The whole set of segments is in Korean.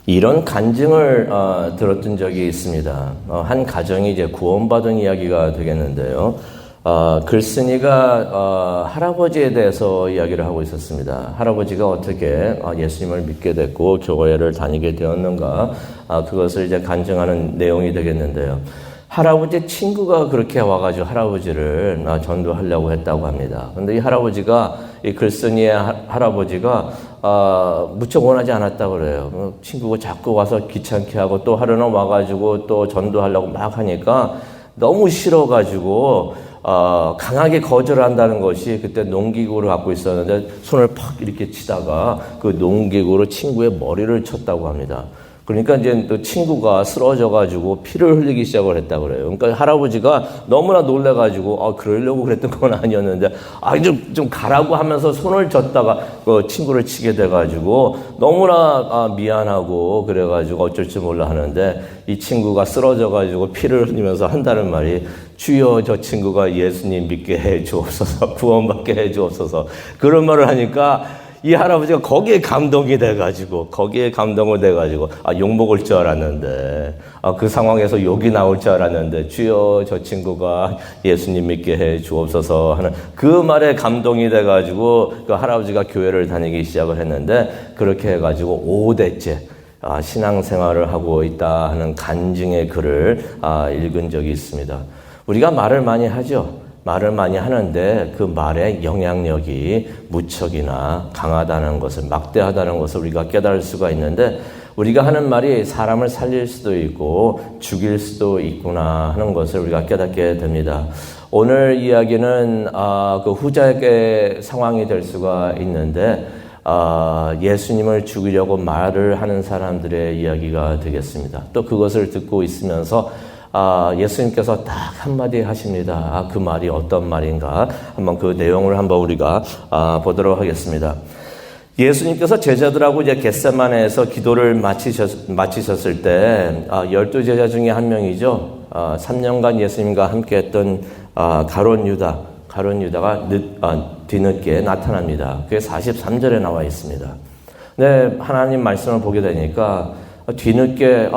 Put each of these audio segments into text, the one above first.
이런 간증을 들었던 적이 있습니다. 한 가정이 이제 구원받은 이야기가 되겠는데요. 글쓴이가 할아버지에 대해서 이야기를 하고 있었습니다. 할아버지가 어떻게 예수님을 믿게 됐고 교회를 다니게 되었는가, 그것을 이제 간증하는 내용이 되겠는데요. 할아버지 친구가 그렇게 와가지고 할아버지를 전도하려고 했다고 합니다. 근데 이 할아버지가, 이 글쓴이의 할아버지가 무척 원하지 않았다고 그래요. 친구가 자꾸 와서 귀찮게 하고 또 하루는 와가지고 또 전도하려고 막 하니까 너무 싫어가지고 강하게 거절한다는 것이, 그때 농기구를 갖고 있었는데 손을 팍 이렇게 치다가 그 농기구로 친구의 머리를 쳤다고 합니다. 그러니까 이제 또 친구가 쓰러져가지고 피를 흘리기 시작을 했다고 그래요. 그러니까 할아버지가 너무나 놀래가지고, 그러려고 그랬던 건 아니었는데, 좀 가라고 하면서 손을 졌다가 그 친구를 치게 돼가지고 너무나 미안하고 그래가지고 어쩔 줄 몰라 하는데, 이 친구가 쓰러져가지고 피를 흘리면서 한다는 말이, 주여 저 친구가 예수님 믿게 해 주옵소서, 구원받게 해 주옵소서, 그런 말을 하니까 이 할아버지가 거기에 감동이 돼가지고, 욕먹을 줄 알았는데, 그 상황에서 욕이 나올 줄 알았는데, 주여 저 친구가 예수님 믿게 해 주옵소서 하는 그 말에 감동이 돼가지고, 그 할아버지가 교회를 다니기 시작을 했는데, 그렇게 해가지고 5대째 신앙생활을 하고 있다 하는 간증의 글을 읽은 적이 있습니다. 우리가 말을 많이 하죠. 말을 많이 하는데 그 말의 영향력이 무척이나 강하다는 것을, 막대하다는 것을 우리가 깨달을 수가 있는데, 우리가 하는 말이 사람을 살릴 수도 있고 죽일 수도 있구나 하는 것을 우리가 깨닫게 됩니다. 오늘 이야기는 그 후자의 상황이 될 수가 있는데, 예수님을 죽이려고 말을 하는 사람들의 이야기가 되겠습니다. 또 그것을 듣고 있으면서 예수님께서 딱 한마디 하십니다. 그 말이 어떤 말인가? 한번 그 내용을 한번 우리가 보도록 하겠습니다. 예수님께서 제자들하고 이제 겟세마네에서 기도를 마치셨을 때, 12제자 중에 한 명이죠. 3년간 예수님과 함께 했던 가룟 유다가 뒤늦게 나타납니다. 그게 43절에 나와 있습니다. 네, 하나님 말씀을 보게 되니까 뒤늦게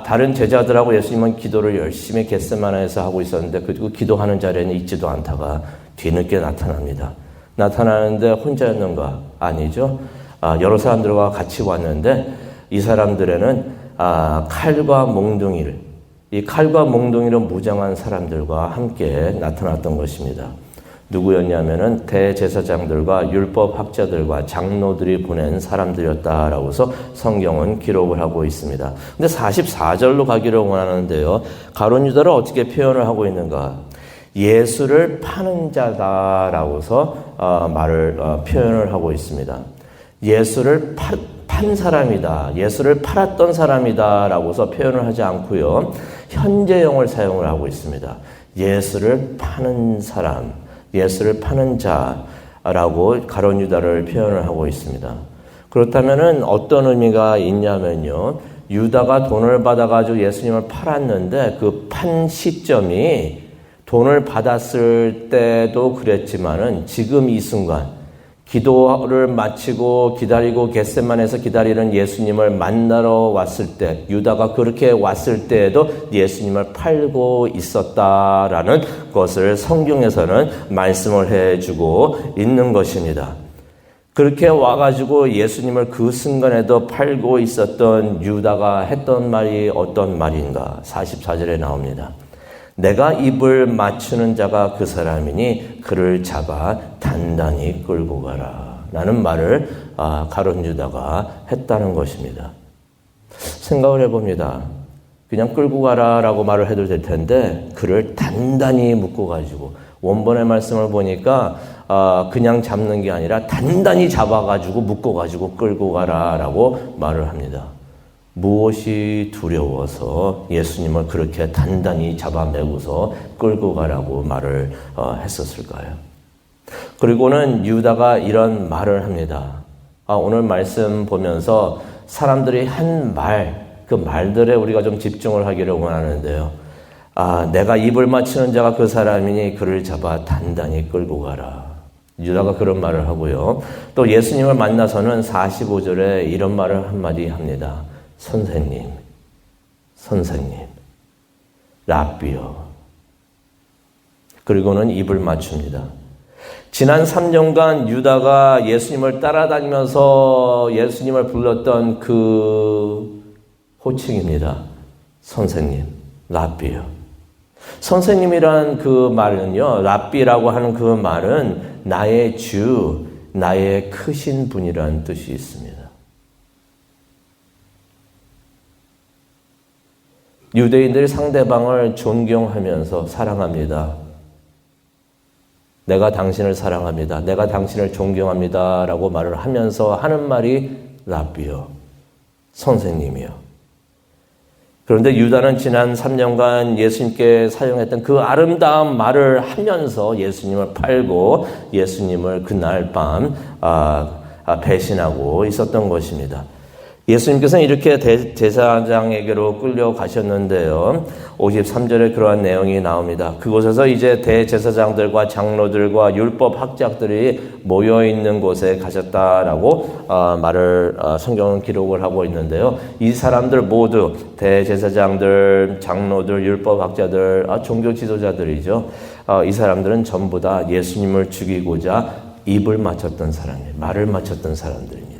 다른 제자들하고 예수님은 기도를 열심히 겟세마네에서 하고 있었는데, 그 기도하는 자리에는 있지도 않다가 뒤늦게 나타납니다. 나타나는데 혼자였는가? 아니죠. 여러 사람들과 같이 왔는데, 이 사람들에는 칼과 몽둥이로 무장한 사람들과 함께 나타났던 것입니다. 누구였냐면은 대제사장들과 율법학자들과 장로들이 보낸 사람들이었다라고서 성경은 기록을 하고 있습니다. 근데 44절로 가기를 원하는데요. 가룟 유다를 어떻게 표현을 하고 있는가? 예수를 파는 자다라고서 표현을 하고 있습니다. 예수를 판 사람이다, 예수를 팔았던 사람이다라고서 표현을 하지 않고요. 현재형을 사용을 하고 있습니다. 예수를 파는 사람, 예수를 파는 자라고 가룟 유다를 표현을 하고 있습니다. 그렇다면은 어떤 의미가 있냐면요. 유다가 돈을 받아가지고 예수님을 팔았는데, 그 판 시점이 돈을 받았을 때도 그랬지만은 지금 이 순간 기도를 마치고 기다리고 겟세마네에서 기다리는 예수님을 만나러 왔을 때, 유다가 그렇게 왔을 때에도 예수님을 팔고 있었다라는 것을 성경에서는 말씀을 해주고 있는 것입니다. 그렇게 와가지고 예수님을 그 순간에도 팔고 있었던 유다가 했던 말이 어떤 말인가? 44절에 나옵니다. 내가 입을 맞추는 자가 그 사람이니 그를 잡아 단단히 끌고 가라 라는 말을 가룟 유다가 했다는 것입니다. 생각을 해봅니다. 그냥 끌고 가라 라고 말을 해도 될 텐데, 그를 단단히 묶어가지고, 원본의 말씀을 보니까 그냥 잡는 게 아니라 단단히 잡아가지고 묶어가지고 끌고 가라 라고 말을 합니다. 무엇이 두려워서 예수님을 그렇게 단단히 잡아매고서 끌고 가라고 말을 했었을까요? 그리고는 유다가 이런 말을 합니다. 오늘 말씀 보면서 사람들이 한 그 말들에 우리가 좀 집중을 하기를 원하는데요. 내가 입을 맞추는 자가 그 사람이니 그를 잡아 단단히 끌고 가라. 유다가 그런 말을 하고요. 또 예수님을 만나서는 45절에 이런 말을 한마디 합니다. 선생님, 랍비요. 그리고는 입을 맞춥니다. 지난 3년간 유다가 예수님을 따라다니면서 예수님을 불렀던 그 호칭입니다. 선생님, 랍비요. 선생님이란 그 말은요, 랍비라고 하는 그 말은 나의 주, 나의 크신 분이라는 뜻이 있습니다. 유대인들이 상대방을 존경하면서 사랑합니다. 내가 당신을 사랑합니다. 내가 당신을 존경합니다. 라고 말을 하면서 하는 말이 랍비요. 선생님이요. 그런데 유다는 지난 3년간 예수님께 사용했던 그 아름다운 말을 하면서 예수님을 팔고 예수님을 그날 밤 배신하고 있었던 것입니다. 예수님께서는 이렇게 제사장에게로 끌려가셨는데요. 53절에 그러한 내용이 나옵니다. 그곳에서 이제 대제사장들과 장로들과 율법학자들이 모여있는 곳에 가셨다라고 말을 성경은 기록을 하고 있는데요. 이 사람들 모두 대제사장들, 장로들, 율법학자들, 종교 지도자들이죠. 이 사람들은 전부 다 예수님을 죽이고자 입을 맞췄던 사람이에요. 말을 맞췄던 사람들입니다.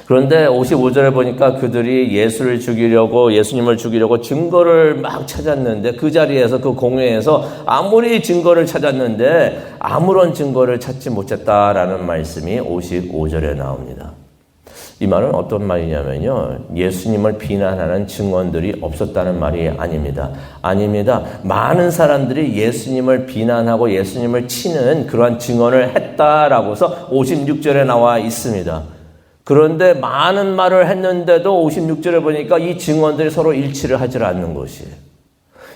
그런데 55절에 보니까 그들이 예수님을 죽이려고 증거를 막 찾았는데 그 자리에서 그 공회에서 아무리 증거를 찾았는데 아무런 증거를 찾지 못했다라는 말씀이 55절에 나옵니다. 이 말은 어떤 말이냐면요. 예수님을 비난하는 증언들이 없었다는 말이 아닙니다. 아닙니다. 많은 사람들이 예수님을 비난하고 예수님을 치는 그러한 증언을 했다라고서 56절에 나와 있습니다. 그런데 많은 말을 했는데도 56절에 보니까 이 증언들이 서로 일치를 하지 않는 것이에요.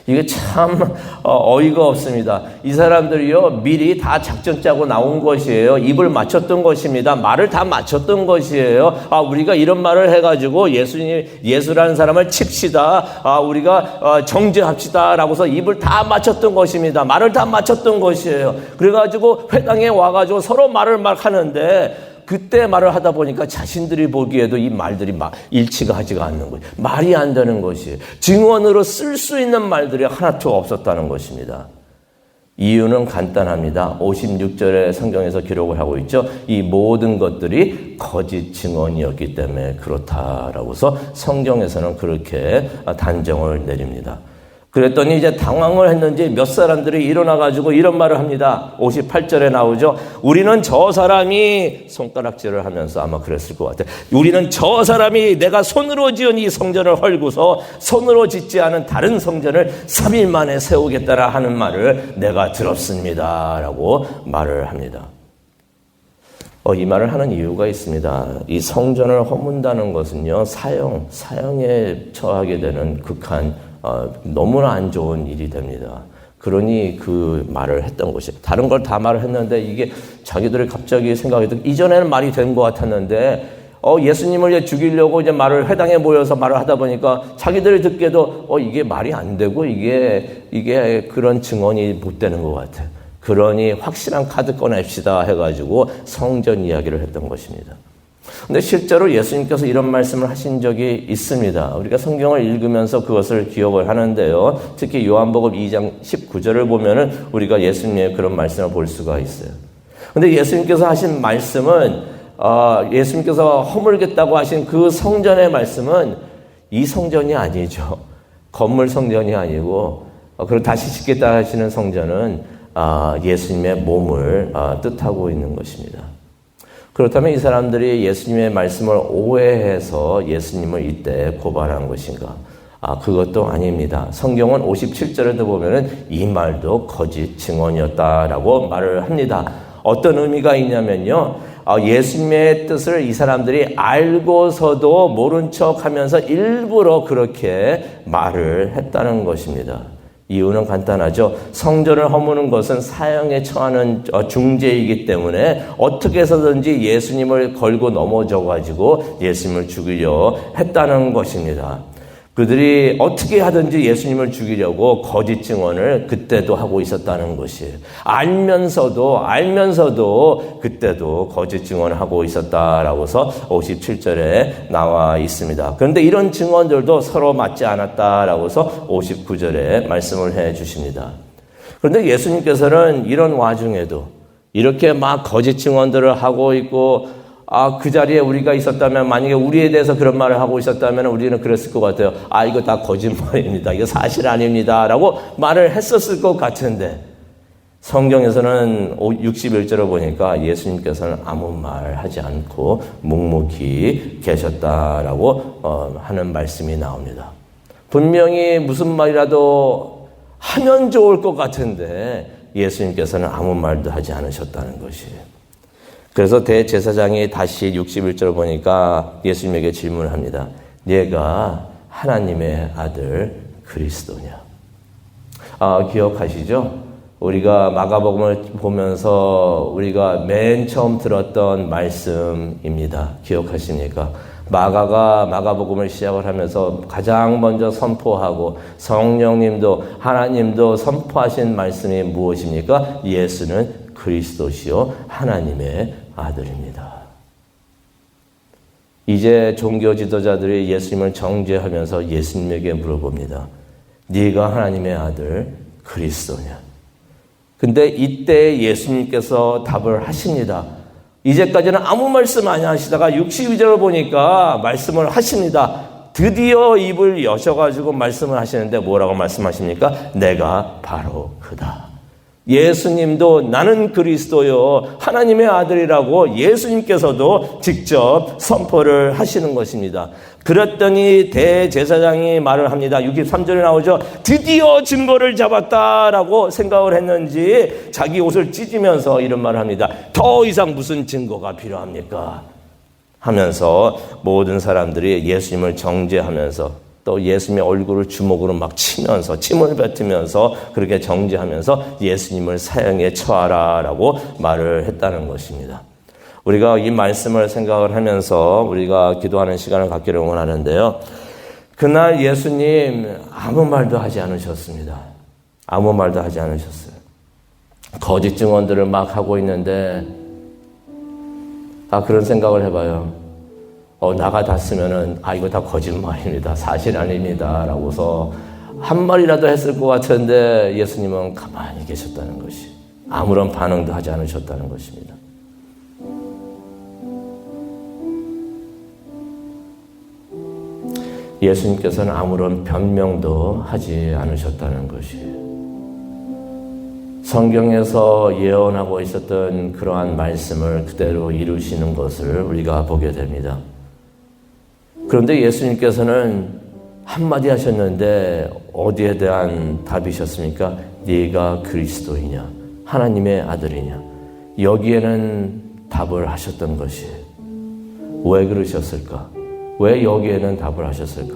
이게 참 어이가 없습니다. 이 사람들이요, 미리 다 작전 짜고 나온 것이에요. 입을 맞췄던 것입니다. 말을 다 맞췄던 것이에요. 우리가 이런 말을 해가지고 예수라는 사람을 칩시다. 우리가 정죄합시다. 라고서 입을 다 맞췄던 것입니다. 말을 다 맞췄던 것이에요. 그래가지고 회당에 와가지고 서로 말을 막 하는데 그때 말을 하다 보니까 자신들이 보기에도 이 말들이 일치가 하지가 않는 거예요. 말이 안 되는 것이에요. 증언으로 쓸 수 있는 말들이 하나도 없었다는 것입니다. 이유는 간단합니다. 56절에 성경에서 기록을 하고 있죠. 이 모든 것들이 거짓 증언이었기 때문에 그렇다라고서 성경에서는 그렇게 단정을 내립니다. 그랬더니 이제 당황을 했는지 몇 사람들이 일어나가지고 이런 말을 합니다. 58절에 나오죠. 우리는 저 사람이 손가락질을 하면서 아마 그랬을 것 같아요. 우리는 저 사람이 내가 손으로 지은 이 성전을 헐고서 손으로 짓지 않은 다른 성전을 3일 만에 세우겠다라 하는 말을 내가 들었습니다. 라고 말을 합니다. 이 말을 하는 이유가 있습니다. 이 성전을 허문다는 것은요, 사형에 처하게 되는 극한 너무나 안 좋은 일이 됩니다. 그러니 그 말을 했던 것이 다른 걸 다 말을 했는데 이게 자기들이 갑자기 생각해도 이전에는 말이 된 것 같았는데 예수님을 이제 죽이려고 이제 회당에 모여서 말을 하다 보니까 자기들이 듣기에도 이게 말이 안 되고 이게 그런 증언이 못 되는 것 같아. 그러니 확실한 카드 꺼냅시다 해가지고 성전 이야기를 했던 것입니다. 근데 실제로 예수님께서 이런 말씀을 하신 적이 있습니다. 우리가 성경을 읽으면서 그것을 기억을 하는데요. 특히 요한복음 2장 19절을 보면은 우리가 예수님의 그런 말씀을 볼 수가 있어요. 근데 예수님께서 하신 말씀은 예수님께서 허물겠다고 하신 그 성전의 말씀은 이 성전이 아니죠. 건물 성전이 아니고 그리고 다시 짓겠다 하시는 성전은 예수님의 몸을 뜻하고 있는 것입니다. 그렇다면 이 사람들이 예수님의 말씀을 오해해서 예수님을 이때 고발한 것인가? 그것도 아닙니다. 성경은 57절에도 보면은 이 말도 거짓 증언이었다라고 말을 합니다. 어떤 의미가 있냐면요. 예수님의 뜻을 이 사람들이 알고서도 모른 척 하면서 일부러 그렇게 말을 했다는 것입니다. 이유는 간단하죠. 성전을 허무는 것은 사형에 처하는 중죄이기 때문에 어떻게 해서든지 예수님을 걸고 넘어져 가지고 예수님을 죽이려 했다는 것입니다. 그들이 어떻게 하든지 예수님을 죽이려고 거짓 증언을 그때도 하고 있었다는 것이에요. 알면서도 그때도 거짓 증언을 하고 있었다라고서 57절에 나와 있습니다. 그런데 이런 증언들도 서로 맞지 않았다라고서 59절에 말씀을 해 주십니다. 그런데 예수님께서는 이런 와중에도 이렇게 막 거짓 증언들을 하고 있고 그 자리에 우리가 있었다면, 만약에 우리에 대해서 그런 말을 하고 있었다면 우리는 그랬을 것 같아요. 이거 다 거짓말입니다. 이거 사실 아닙니다. 라고 말을 했었을 것 같은데, 성경에서는 61절을 보니까 예수님께서는 아무 말 하지 않고 묵묵히 계셨다라고 하는 말씀이 나옵니다. 분명히 무슨 말이라도 하면 좋을 것 같은데 예수님께서는 아무 말도 하지 않으셨다는 것이에요. 그래서 대제사장이 다시 61절을 보니까 예수님에게 질문을 합니다. 네가 하나님의 아들 그리스도냐? 기억하시죠? 우리가 마가복음을 보면서 우리가 맨 처음 들었던 말씀입니다. 기억하십니까? 마가가 마가복음을 시작을 하면서 가장 먼저 선포하고 성령님도 하나님도 선포하신 말씀이 무엇입니까? 예수는 그리스도시요 하나님의 아들입니다. 이제 종교 지도자들이 예수님을 정죄하면서 예수님에게 물어봅니다. 네가 하나님의 아들 그리스도냐? 근데 이때 예수님께서 답을 하십니다. 이제까지는 아무 말씀 안 하시다가 62절을 보니까 말씀을 하십니다. 드디어 입을 여셔가지고 말씀을 하시는데 뭐라고 말씀하십니까? 내가 바로 그다. 예수님도 나는 그리스도요 하나님의 아들이라고 예수님께서도 직접 선포를 하시는 것입니다. 그랬더니 대제사장이 말을 합니다. 63절에 나오죠. 드디어 증거를 잡았다라고 생각을 했는지 자기 옷을 찢으면서 이런 말을 합니다. 더 이상 무슨 증거가 필요합니까? 하면서 모든 사람들이 예수님을 정죄하면서 또 예수님의 얼굴을 주먹으로 막 치면서 침을 뱉으면서 그렇게 정죄하면서 예수님을 사형에 처하라라고 말을 했다는 것입니다. 우리가 이 말씀을 생각을 하면서 우리가 기도하는 시간을 갖기를 원하는데요. 그날 예수님 아무 말도 하지 않으셨습니다. 아무 말도 하지 않으셨어요. 거짓 증언들을 막 하고 있는데 그런 생각을 해봐요. 나 같았으면은 이거 다 거짓말입니다. 사실 아닙니다. 라고서 한 말이라도 했을 것 같은데 예수님은 가만히 계셨다는 것이 아무런 반응도 하지 않으셨다는 것입니다. 예수님께서는 아무런 변명도 하지 않으셨다는 것이에요. 성경에서 예언하고 있었던 그러한 말씀을 그대로 이루시는 것을 우리가 보게 됩니다. 그런데 예수님께서는 한마디 하셨는데 어디에 대한 답이셨습니까? 네가 그리스도이냐? 하나님의 아들이냐? 여기에는 답을 하셨던 것이에요. 왜 그러셨을까? 왜 여기에는 답을 하셨을까?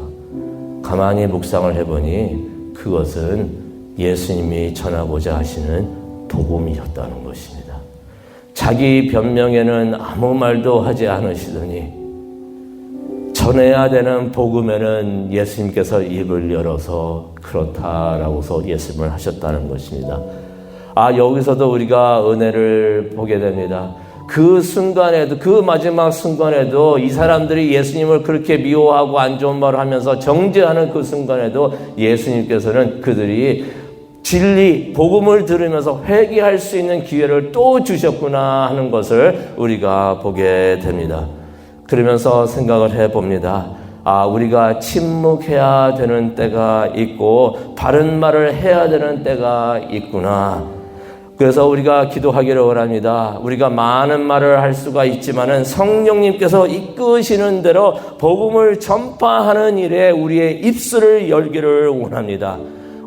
가만히 묵상을 해보니 그것은 예수님이 전하고자 하시는 복음이었다는 것입니다. 자기 변명에는 아무 말도 하지 않으시더니 전해야 되는 복음에는 예수님께서 입을 열어서 그렇다라고서 예수님을 하셨다는 것입니다. 여기서도 우리가 은혜를 보게 됩니다. 그 순간에도, 그 마지막 순간에도 이 사람들이 예수님을 그렇게 미워하고 안 좋은 말을 하면서 정죄하는 그 순간에도 예수님께서는 그들이 진리, 복음을 들으면서 회개할 수 있는 기회를 또 주셨구나 하는 것을 우리가 보게 됩니다. 그러면서 생각을 해봅니다. 우리가 침묵해야 되는 때가 있고 바른 말을 해야 되는 때가 있구나. 그래서 우리가 기도하기를 원합니다. 우리가 많은 말을 할 수가 있지만은 성령님께서 이끄시는 대로 복음을 전파하는 일에 우리의 입술을 열기를 원합니다.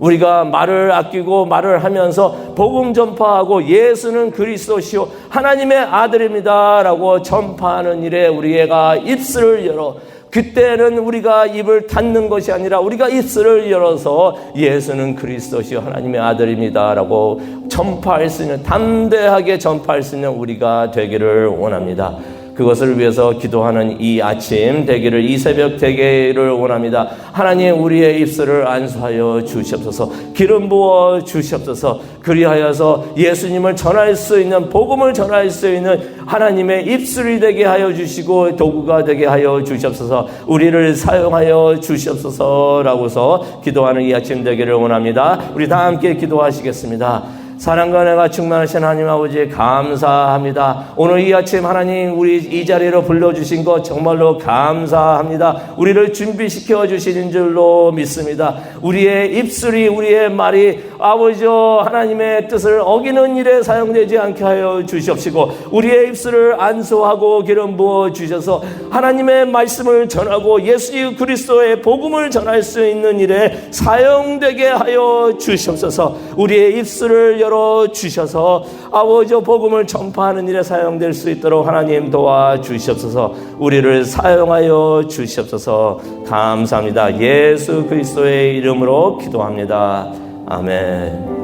우리가 말을 아끼고 말을 하면서 복음 전파하고 예수는 그리스도시요 하나님의 아들입니다 라고 전파하는 일에 우리가 입술을 열어 그때는 우리가 입을 닫는 것이 아니라 우리가 입술을 열어서 예수는 그리스도시요 하나님의 아들입니다 라고 전파할 수 있는, 담대하게 전파할 수 있는 우리가 되기를 원합니다. 그것을 위해서 기도하는 이 아침 되기를, 이 새벽 되기를 원합니다. 하나님, 우리의 입술을 안수하여 주시옵소서. 기름 부어 주시옵소서. 그리하여서 예수님을 전할 수 있는, 복음을 전할 수 있는 하나님의 입술이 되게 하여 주시고 도구가 되게 하여 주시옵소서. 우리를 사용하여 주시옵소서라고서 기도하는 이 아침 되기를 원합니다. 우리 다 함께 기도하시겠습니다. 사랑과 은혜가 충만하신 하나님 아버지, 감사합니다. 오늘 이 아침 하나님 우리 이 자리로 불러주신 것 정말로 감사합니다. 우리를 준비시켜 주시는 줄로 믿습니다. 우리의 입술이, 우리의 말이 아버지 하나님의 뜻을 어기는 일에 사용되지 않게 하여 주시옵시고, 우리의 입술을 안수하고 기름 부어 주셔서 하나님의 말씀을 전하고 예수 그리스도의 복음을 전할 수 있는 일에 사용되게 하여 주시옵소서. 우리의 입술을 열어 주셔서 아버지 복음을 전파하는 일에 사용될 수 있도록 하나님 도와주시옵소서. 우리를 사용하여 주시옵소서. 감사합니다. 예수 그리스도의 이름으로 기도합니다. 아멘.